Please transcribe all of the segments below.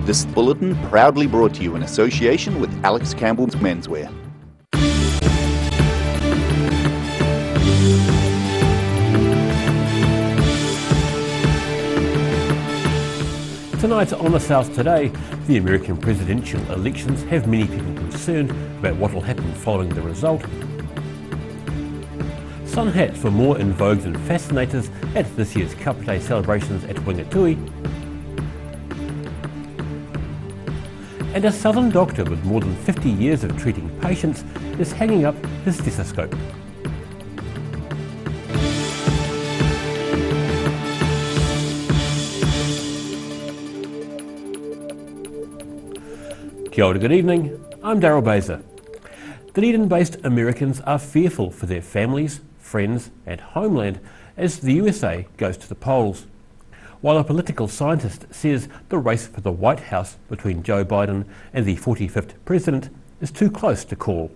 This bulletin proudly brought to you in association with Alex Campbell's Menswear. Tonight on The South Today, the American presidential elections have many people concerned about what will happen following the result. Sun hats were more in vogue than fascinators at this year's Cup Day celebrations at Wingatui. And a southern doctor with more than 50 years of treating patients is hanging up his stethoscope. Kia ora, good evening, I'm Daryl Baser. Dunedin-based Americans are fearful for their families, friends and homeland as the USA goes to the polls. While a political scientist says the race for the White House between Joe Biden and the 45th president is too close to call.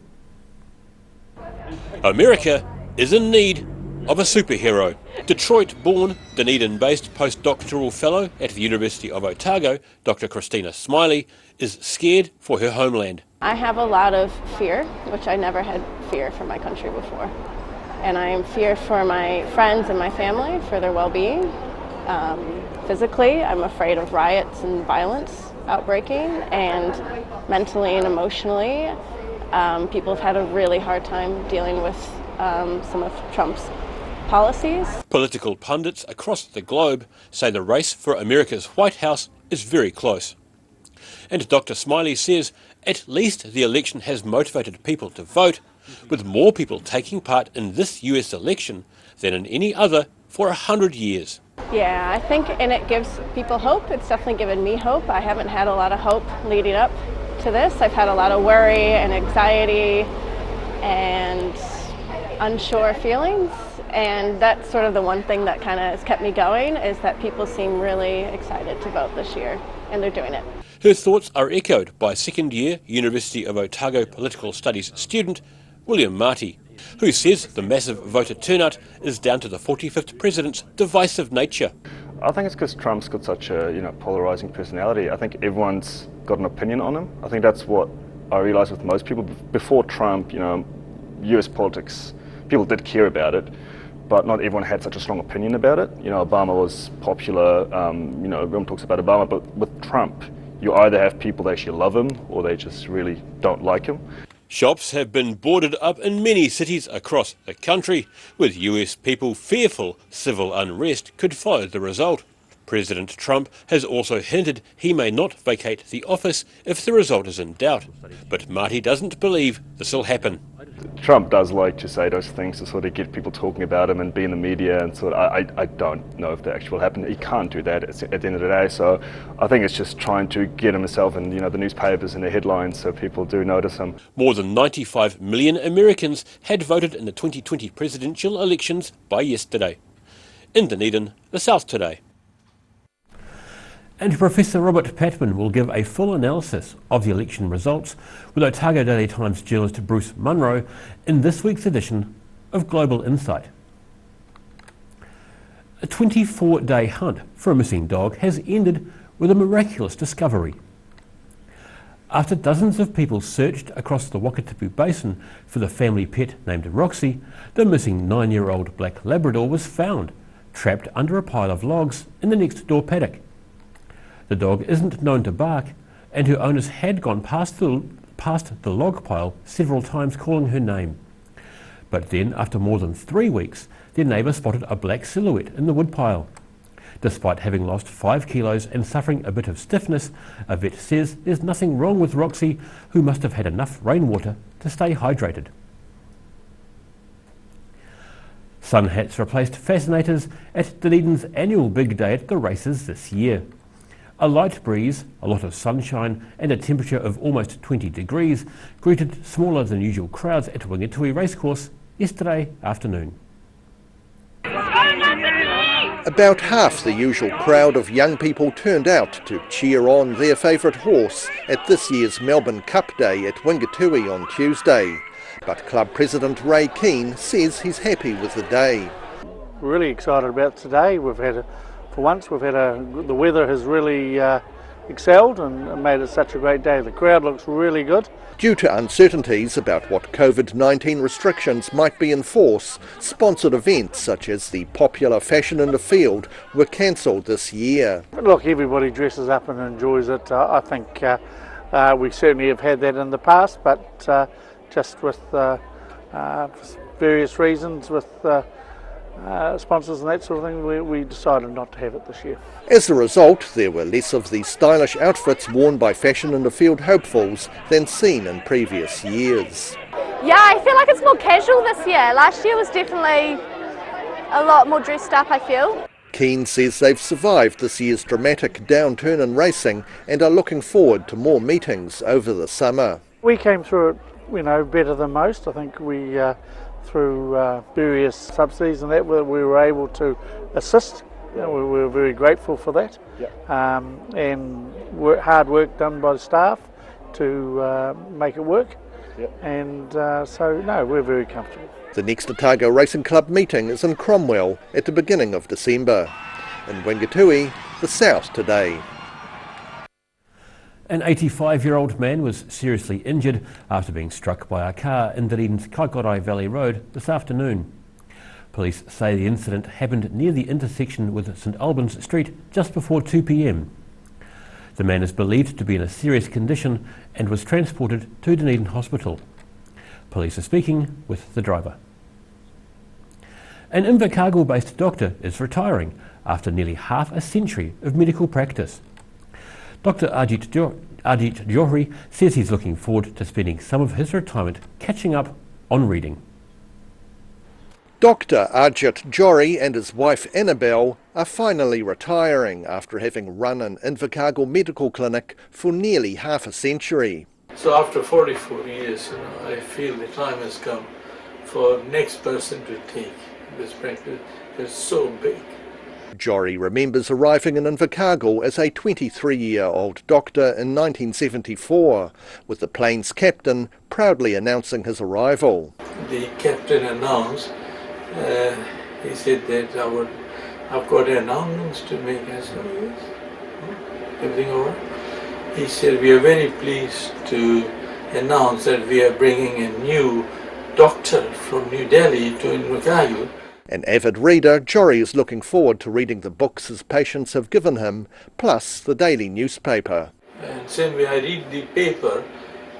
America is in need of a superhero. Detroit-born, Dunedin-based postdoctoral fellow at the University of Otago, Dr. Christina Smiley, is scared for her homeland. I have a lot of fear, which I never had fear for my country before. And I am feared for my friends and my family, for their well-being. Physically, I'm afraid of riots and violence outbreaking, and mentally and emotionally, people have had a really hard time dealing with some of Trump's policies. Political pundits across the globe say the race for America's White House is very close. And Dr. Smiley says at least the election has motivated people to vote, with more people taking part in this US election than in any other for 100 years. Yeah, I think, and it gives people hope. It's definitely given me hope. I haven't had a lot of hope leading up to this. I've had a lot of worry and anxiety and unsure feelings. And that's sort of the one thing that kind of has kept me going, is that people seem really excited to vote this year, and they're doing it. Her thoughts are echoed by second-year University of Otago Political Studies student William Marty, who says the massive voter turnout is down to the 45th president's divisive nature. I think it's because Trump's got such a polarising personality. I think everyone's got an opinion on him. I think that's what I realised with most people. Before Trump, US politics, people did care about it, but not everyone had such a strong opinion about it. Obama was popular, everyone talks about Obama, but with Trump, you either have people that actually love him or they just really don't like him. Shops have been boarded up in many cities across the country, with US people fearful civil unrest could follow the result. President Trump has also hinted he may not vacate the office if the result is in doubt, but Marty doesn't believe this will happen. Trump does like to say those things to sort of get people talking about him and be in the media, and sort of, I don't know if that actually will happen. He can't do that at the end of the day, so I think it's just trying to get himself in the newspapers and the headlines so people do notice him. More than 95 million Americans had voted in the 2020 presidential elections by yesterday. In Dunedin, The South Today. And Professor Robert Patman will give a full analysis of the election results with Otago Daily Times journalist Bruce Munro in this week's edition of Global Insight. A 24-day hunt for a missing dog has ended with a miraculous discovery. After dozens of people searched across the Wakatipu Basin for the family pet named Roxy, the missing 9-year-old black Labrador was found, trapped under a pile of logs in the next door paddock. The dog isn't known to bark, and her owners had gone past the log pile several times calling her name. But then, after more than 3 weeks, their neighbour spotted a black silhouette in the woodpile. Despite having lost 5 kilos and suffering a bit of stiffness, a vet says there's nothing wrong with Roxy, who must have had enough rainwater to stay hydrated. Sun hats replaced fascinators at Dunedin's annual big day at the races this year. A light breeze, a lot of sunshine and a temperature of almost 20 degrees greeted smaller than usual crowds at Wingatui Racecourse yesterday afternoon. About half the usual crowd of young people turned out to cheer on their favourite horse at this year's Melbourne Cup Day at Wingatui on Tuesday. But club president Ray Keane says he's happy with the day. We're really excited about today. For once, the weather has really excelled and made it such a great day. The crowd looks really good. Due to uncertainties about what COVID-19 restrictions might be in force, sponsored events such as the popular Fashion in the Field were cancelled this year. But look, everybody dresses up and enjoys it. I think we certainly have had that in the past, but just with various reasons with sponsors and that sort of thing, we decided not to have it this year. As a result, there were less of the stylish outfits worn by Fashion in the Field hopefuls than seen in previous years. Yeah, I feel like it's more casual this year. Last year was definitely a lot more dressed up, I feel. Keane says they've survived this year's dramatic downturn in racing and are looking forward to more meetings over the summer. We came through it, better than most. I think we, through various subsidies and that, we were able to assist. We were very grateful for that. And hard work done by the staff to make it work. And we're very comfortable. The next Otago Racing Club meeting is in Cromwell at the beginning of December. In Wingatui, the South Today. An 85-year-old man was seriously injured after being struck by a car in Dunedin's Kaikorai Valley Road this afternoon. Police say the incident happened near the intersection with St Albans Street just before 2 p.m. The man is believed to be in a serious condition and was transported to Dunedin Hospital. Police are speaking with the driver. An Invercargill-based doctor is retiring after nearly half a century of medical practice. Dr. Ajit Johri says he's looking forward to spending some of his retirement catching up on reading. Dr. Ajit Johri and his wife Annabelle are finally retiring after having run an Invercargill medical clinic for nearly half a century. So after 44 years, I feel the time has come for the next person to take this practice. It's so big. Johri remembers arriving in Invercargill as a 23-year-old doctor in 1974, with the plane's captain proudly announcing his arrival. The captain announced, he said that I've got announcements to make. I said, oh, yes. Everything all right? He said, we are very pleased to announce that we are bringing a new doctor from New Delhi to Invercargill. An avid reader, Johri is looking forward to reading the books his patients have given him, plus the daily newspaper. And same way I read the paper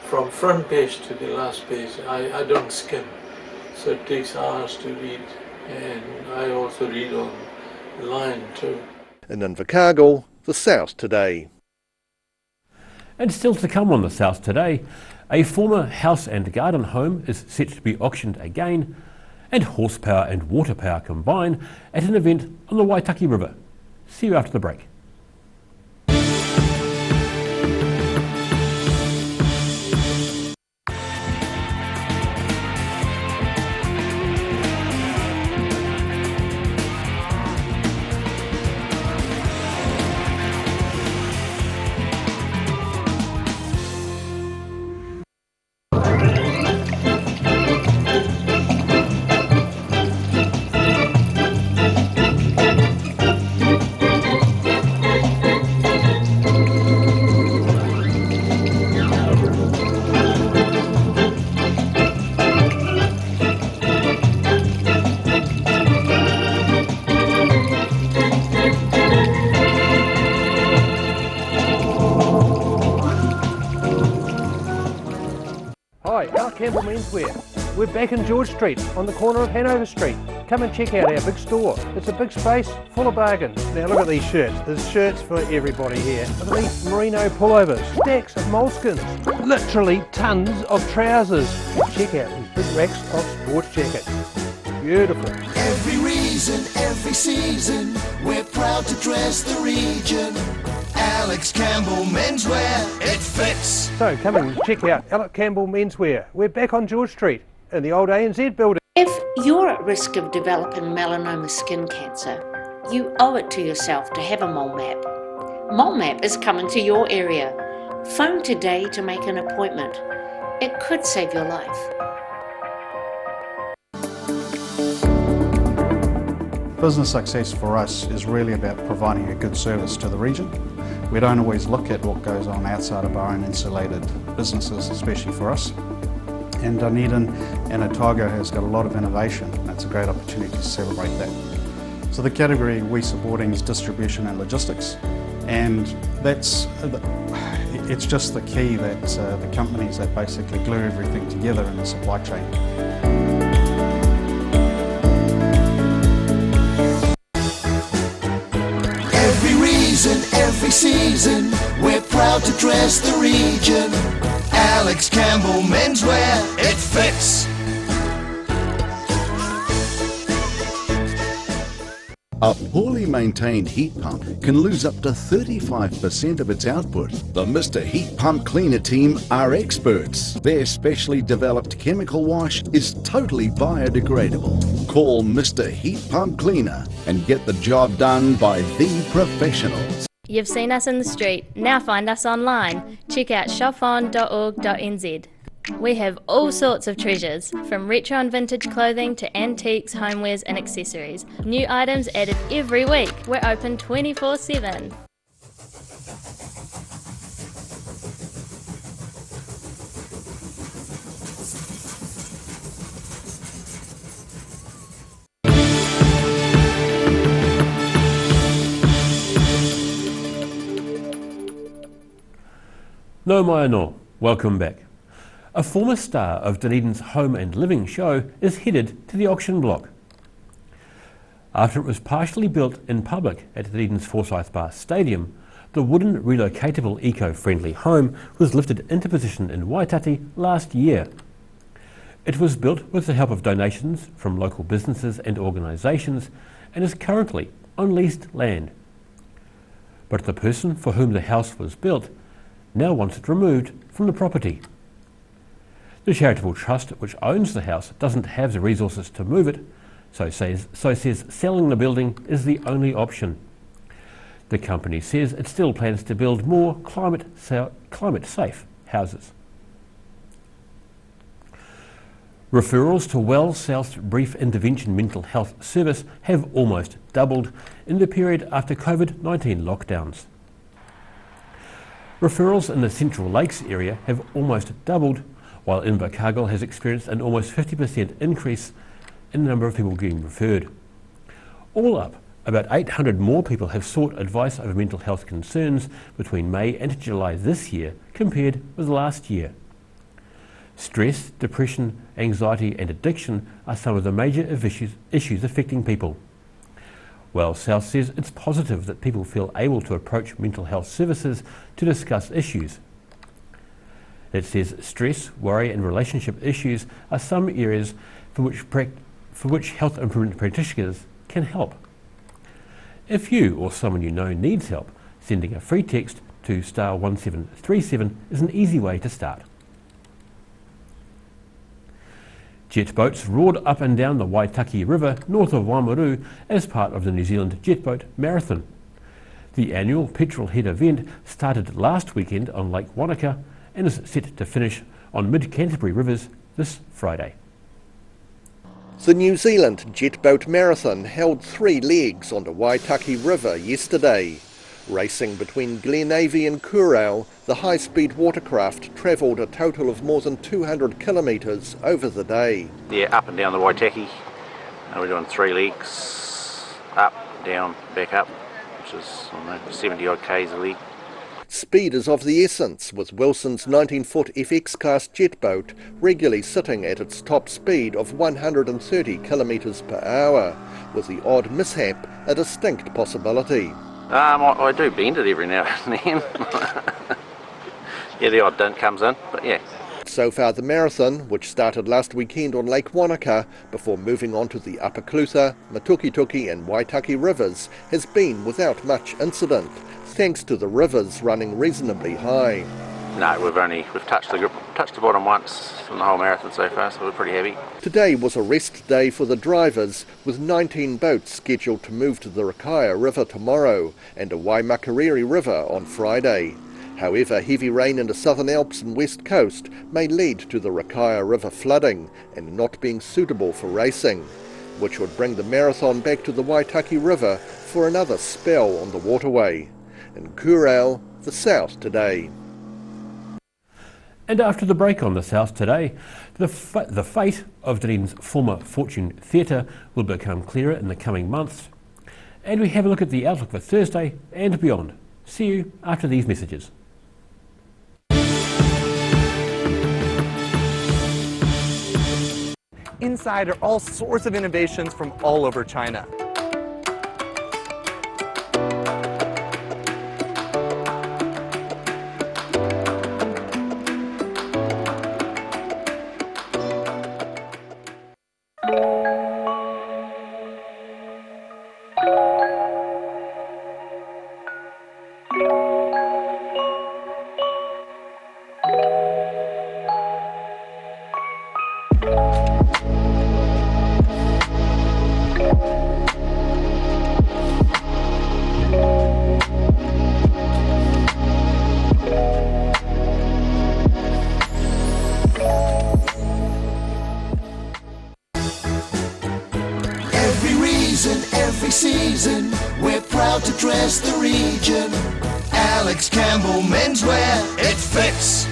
from front page to the last page. I don't skim, so it takes hours to read, and I also read on line too. In Invercargill, the South Today. And still to come on the South Today, a former house and garden home is set to be auctioned again, and horsepower and water power combine at an event on the Waitaki River. See you after the break. Campbell Menswear. We're back in George Street on the corner of Hanover Street. Come and check out our big store. It's a big space full of bargains. Now look at these shirts. There's shirts for everybody here. Look at these merino pullovers, stacks of moleskins, literally tons of trousers. And check out these big racks of sports jackets. Beautiful. Every reason, every season, we're proud to dress the region. Alex Campbell Menswear, it fits. So come and check out Alex Campbell Menswear. We're back on George Street in the old ANZ building. If you're at risk of developing melanoma skin cancer, you owe it to yourself to have a mole map. Mole map is coming to your area. Phone today to make an appointment. It could save your life. Business success for us is really about providing a good service to the region. We don't always look at what goes on outside of our own insulated businesses, especially for us. And Dunedin and Otago has got a lot of innovation. That's a great opportunity to celebrate that. So the category we're supporting is distribution and logistics, and it's just the key that the companies that basically glue everything together in the supply chain. Every reason, every season, we're proud to dress the region. Alex Campbell Menswear, it fits. A poorly maintained heat pump can lose up to 35% of its output. The Mr. Heat Pump Cleaner team are experts. Their specially developed chemical wash is totally biodegradable. Call Mr. Heat Pump Cleaner and get the job done by the professionals. You've seen us in the street, now find us online. Check out shopon.org.nz. We have all sorts of treasures, from retro and vintage clothing to antiques, homewares and accessories. New items added every week. We're open 24/7. No mai no, welcome back. A former star of Dunedin's Home and Living show is headed to the auction block. After it was partially built in public at Dunedin's Forsyth Bar Stadium, the wooden relocatable eco-friendly home was lifted into position in Waitati last year. It was built with the help of donations from local businesses and organisations and is currently on leased land. But the person for whom the house was built now wants it removed from the property. The charitable trust which owns the house doesn't have the resources to move it, so says selling the building is the only option. The company says it still plans to build more climate-safe houses. Referrals to Well South Brief Intervention Mental Health Service have almost doubled in the period after COVID-19 lockdowns. Referrals in the Central Lakes area have almost doubled, while Invercargill has experienced an almost 50% increase in the number of people getting referred. All up, about 800 more people have sought advice over mental health concerns between May and July this year compared with last year. Stress, depression, anxiety and addiction are some of the major issues affecting people. Well South says it's positive that people feel able to approach mental health services to discuss issues. It says stress, worry and relationship issues are some areas for which health improvement practitioners can help. If you or someone you know needs help, sending a free text to star 1737 is an easy way to start. Jet boats roared up and down the Waitaki River north of Waimuru as part of the New Zealand Jet Boat Marathon. The annual petrol-head event started last weekend on Lake Wanaka and is set to finish on mid-Canterbury rivers this Friday. The New Zealand Jet Boat Marathon held 3 legs on the Waitaki River yesterday. Racing between Glenavy and Kurau, the high-speed watercraft travelled a total of more than 200 kilometres over the day. Yeah, up and down the Waitaki. We're doing 3 legs, up, down, back up, which is 70 odd k's a leg. Speed is of the essence, with Wilson's 19-foot FX-class jet boat regularly sitting at its top speed of 130 kilometres per hour, with the odd mishap a distinct possibility. I do bend it every now and then. Yeah, the odd dint comes in, but yeah. So far the marathon, which started last weekend on Lake Wanaka before moving on to the Upper Clutha, Matukituki and Waitaki rivers, has been without much incident, thanks to the rivers running reasonably high. No, we've touched the bottom once in the whole marathon so far, so we're pretty happy. Today was a rest day for the drivers, with 19 boats scheduled to move to the Rakaia River tomorrow and the Waimakariri River on Friday. However, heavy rain in the Southern Alps and West Coast may lead to the Rakaia River flooding and not being suitable for racing. which would bring the marathon back to the Waitaki River for another spell on the waterway. In Kurau, the South Today. And after the break on the South Today, the fate of Dunedin's former Fortune Theatre will become clearer in the coming months. And we have a look at the outlook for Thursday and beyond. See you after these messages. Inside are all sorts of innovations from all over China. Every season, we're proud to dress the region. Alex Campbell Menswear, it fits.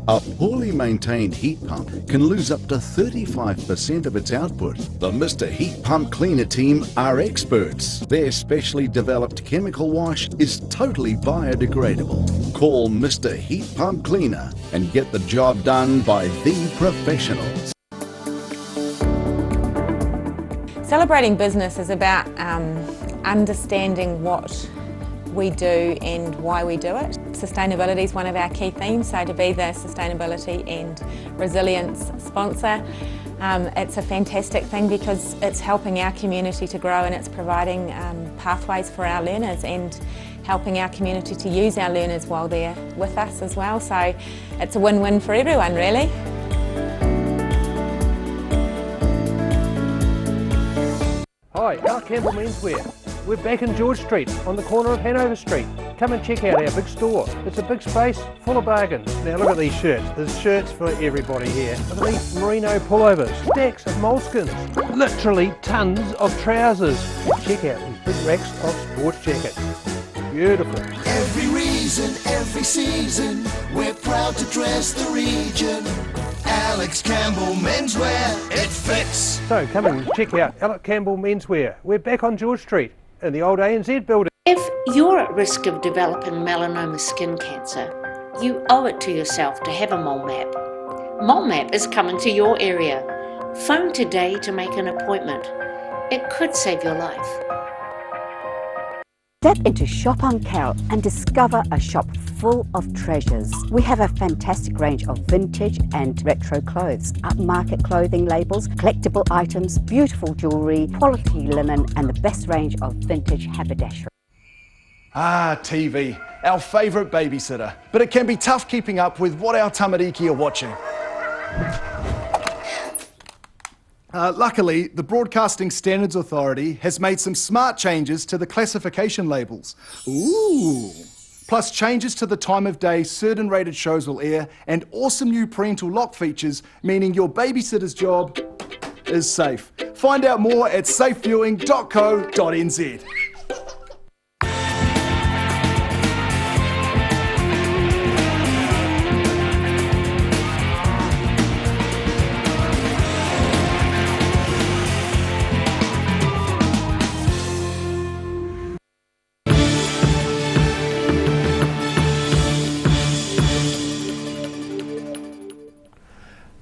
A poorly maintained heat pump can lose up to 35% of its output. The Mr. Heat Pump Cleaner team are experts. Their specially developed chemical wash is totally biodegradable. Call Mr. Heat Pump Cleaner and get the job done by the professionals. Celebrating business is about understanding what we do and why we do it. Sustainability is one of our key themes, so to be the sustainability and resilience sponsor, it's a fantastic thing because it's helping our community to grow and it's providing pathways for our learners and helping our community to use our learners while they're with us as well. So it's a win-win for everyone, really. Hi, Alex Campbell Menswear. We're back in George Street on the corner of Hanover Street. Come and check out our big store. It's a big space full of bargains. Now look at these shirts. There's shirts for everybody here. Look at these merino pullovers, stacks of moleskins, literally tons of trousers. Check out these big racks of sports jackets. Beautiful. Every reason, every season, we're proud to dress the region. Alex Campbell Menswear, it fits. So come and check out Alex Campbell Menswear. We're back on George Street in the old ANZ building. If you're at risk of developing melanoma skin cancer, you owe it to yourself to have a mole map. Mole map is coming to your area. Phone today to make an appointment. It could save your life. Step into Shop on Carol and discover a shop full of treasures. We have a fantastic range of vintage and retro clothes, upmarket clothing labels, collectible items, beautiful jewellery, quality linen and the best range of vintage haberdashery. Ah, TV, our favourite babysitter. But it can be tough keeping up with what our tamariki are watching. Luckily, the Broadcasting Standards Authority has made some smart changes to the classification labels. Ooh! Plus changes to the time of day certain rated shows will air and awesome new parental lock features, meaning your babysitter's job is safe. Find out more at safeviewing.co.nz.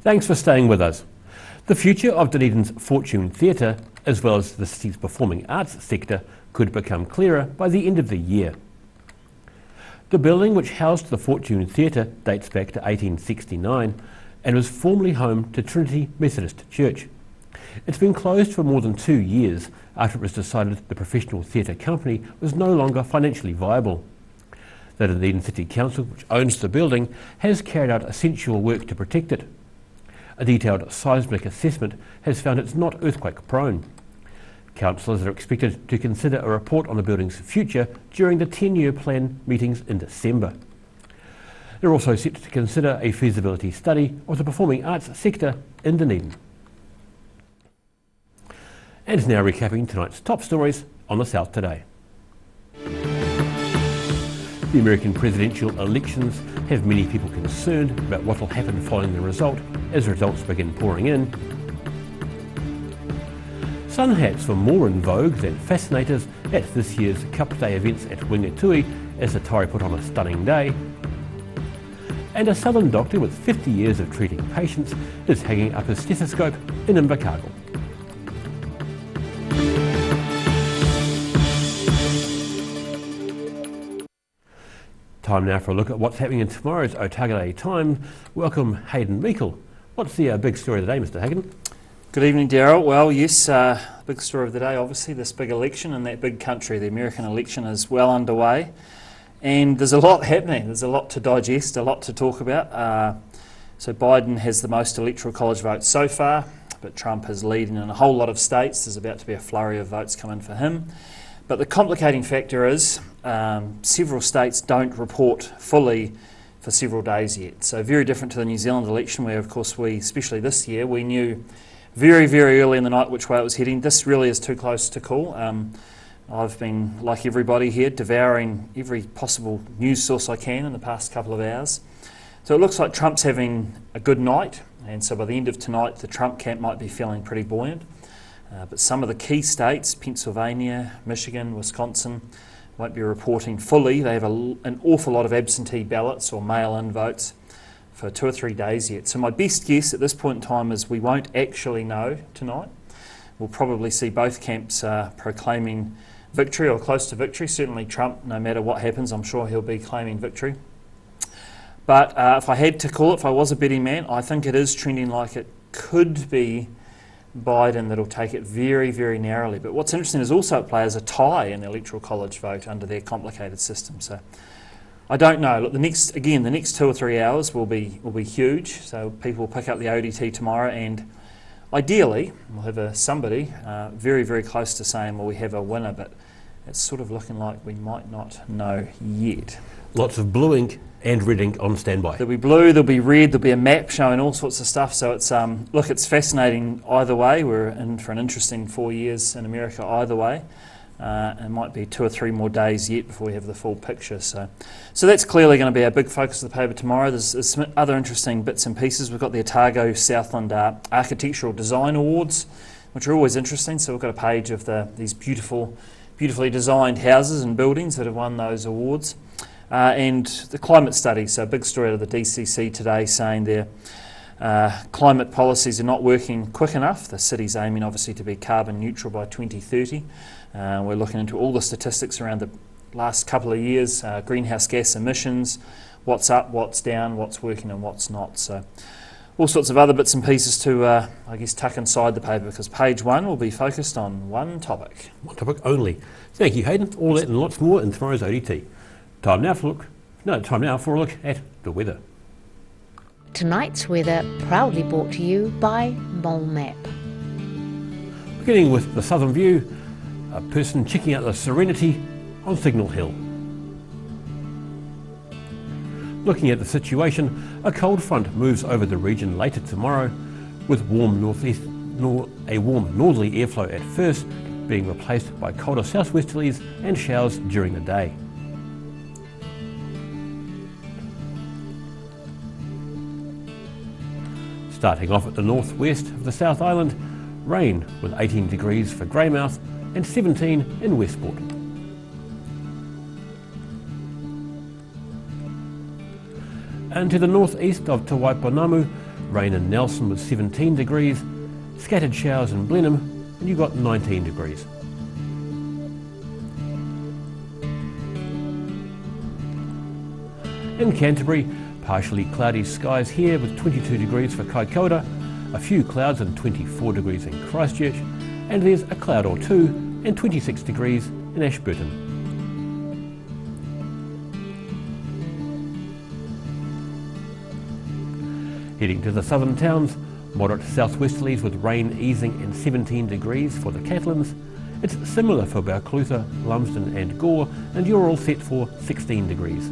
Thanks for staying with us. The future of Dunedin's Fortune Theatre, as well as the city's performing arts sector, could become clearer by the end of the year. The building which housed the Fortune Theatre dates back to 1869 and was formerly home to Trinity Methodist Church. It's been closed for more than 2 years after it was decided the professional theatre company was no longer financially viable. The Dunedin City Council, which owns the building, has carried out essential work to protect it. A detailed seismic assessment has found it's not earthquake prone. Councillors are expected to consider a report on the building's future during the 10-year plan meetings in December. They're also set to consider a feasibility study of the performing arts sector in Dunedin. And now recapping tonight's top stories on the South Today. The American presidential elections have many people concerned about what will happen following the result as results begin pouring in. Sun hats were more in vogue than fascinators at this year's Cup Day events at Wingatui as the Tauri put on a stunning day. And a southern doctor with 50 years of treating patients is hanging up his stethoscope in Invercargill. Time now for a look at what's happening in tomorrow's Otago Day Times. Welcome, Hayden Meikle. What's the big story of the day, Mr. Hagen? Good evening, Daryl. Well, yes, big story of the day, obviously, this big election in that big country. The American election is well underway, and there's a lot happening. There's a lot to digest, a lot to talk about. So Biden has the most electoral college votes so far, but Trump is leading in a whole lot of states. There's about to be a flurry of votes coming for him. But the complicating factor is several states don't report fully for several days yet. So very different to the New Zealand election, where of course we, especially this year, we knew very, very early in the night which way it was heading. This really is too close to call. I've been, like everybody here, devouring every possible news source I can in the past couple of hours. So it looks like Trump's having a good night, and so by the end of tonight the Trump camp might be feeling pretty buoyant. But some of the key states, Pennsylvania, Michigan, Wisconsin, won't be reporting fully. They have an awful lot of absentee ballots or mail-in votes for 2 or 3 days yet. So my best guess at this point in time is we won't actually know tonight. We'll probably see both camps proclaiming victory or close to victory. Certainly Trump, no matter what happens, I'm sure he'll be claiming victory. But if I had to call it, if I was a betting man, I think it is trending like it could be Biden that'll take it very, very narrowly. But what's interesting is also at play is a tie in the Electoral College vote under their complicated system. So I don't know. Look, the next 2 or 3 hours will be huge. So people will pick up the ODT tomorrow, and ideally we'll have somebody very, very close to saying, well, we have a winner, but it's sort of looking like we might not know yet. Lots of blue ink and red ink on standby. There'll be blue, there'll be red, there'll be a map showing all sorts of stuff. So it's look, it's fascinating either way. We're in for an interesting 4 years in America either way. It might be 2 or 3 more days yet before we have the full picture. So that's clearly going to be a big focus of the paper tomorrow. There's some other interesting bits and pieces. We've got the Otago Southland Architectural Design Awards, which are always interesting. So we've got a page of these beautifully designed houses and buildings that have won those awards. And the climate study, so a big story out of the DCC today saying their climate policies are not working quick enough. The city's aiming obviously to be carbon neutral by 2030. We're looking into all the statistics around the last couple of years, greenhouse gas emissions, what's up, what's down, what's working and what's not. So all sorts of other bits and pieces to, I guess, tuck inside the paper, because page 1 will be focused on one topic. One topic only. Thank you, Hayden. All that and lots more in tomorrow's ODT. Time now for a look at the weather. Tonight's weather proudly brought to you by Mole Map. Beginning with the southern view, a person checking out the Serenity on Signal Hill. Looking at the situation, a cold front moves over the region later tomorrow, with warm northerly airflow at first, being replaced by colder southwesterlies and showers during the day. Starting off at the northwest of the South Island, rain with 18 degrees for Greymouth and 17 in Westport. And to the northeast of Te Waipounamu, rain in Nelson with 17 degrees, scattered showers in Blenheim, and you've got 19 degrees. In Canterbury, partially cloudy skies here with 22 degrees for Kaikoura, a few clouds and 24 degrees in Christchurch, and there's a cloud or two and 26 degrees in Ashburton. Heading to the southern towns, moderate southwesterlies with rain easing and 17 degrees for the Catlins. It's similar for Balclutha, Lumsden and Gore, and you're all set for 16 degrees.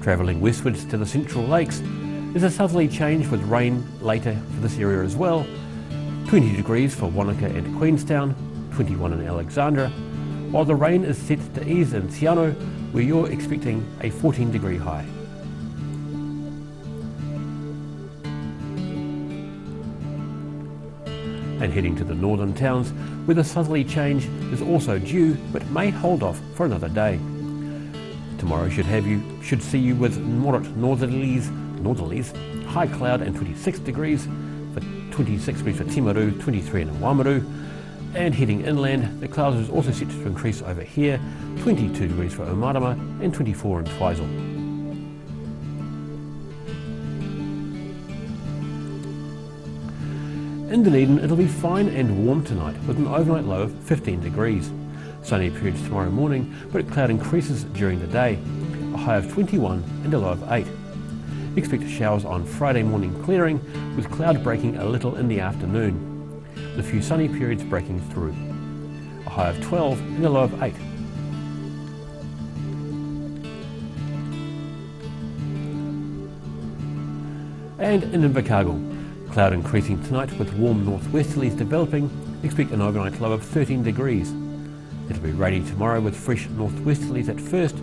Travelling westwards to the Central Lakes, there's a southerly change with rain later for this area as well. 20 degrees for Wanaka and Queenstown, 21 in Alexandra, while the rain is set to ease in Siano, where you're expecting a 14-degree high. And heading to the northern towns, where the southerly change is also due but may hold off for another day. Tomorrow should see you with moderate northerlies, high cloud and 26 degrees, for 26 degrees for Timaru, 23 in Wamaru, and heading inland, the clouds is also set to increase over here, 22 degrees for Omarama and 24 in Twizel. In Dunedin, it'll be fine and warm tonight with an overnight low of 15 degrees. Sunny periods tomorrow morning, but cloud increases during the day, a high of 21 and a low of 8. Expect showers on Friday morning clearing, with cloud breaking a little in the afternoon, with a few sunny periods breaking through. A high of 12 and a low of 8. And in Invercargill, cloud increasing tonight with warm northwesterlies developing, expect an overnight low of 13 degrees. It'll be rainy tomorrow with fresh northwesterlies at first,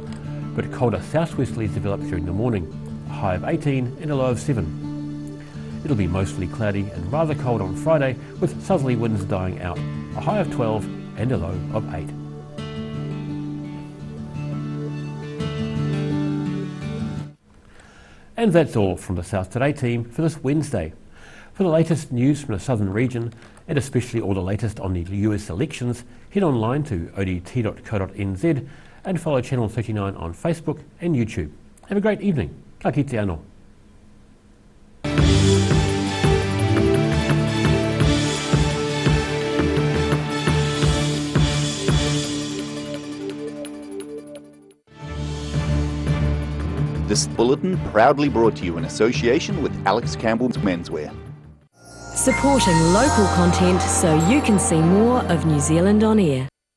but colder southwesterlies develop during the morning, a high of 18 and a low of 7. It'll be mostly cloudy and rather cold on Friday with southerly winds dying out, a high of 12 and a low of 8. And that's all from the South Today team for this Wednesday. For the latest news from the southern region, and especially all the latest on the US elections, head online to odt.co.nz and follow Channel 39 on Facebook and YouTube. Have a great evening. Ka kite anō. This bulletin proudly brought to you in association with Alex Campbell's Menswear. Supporting local content so you can see more of New Zealand on air.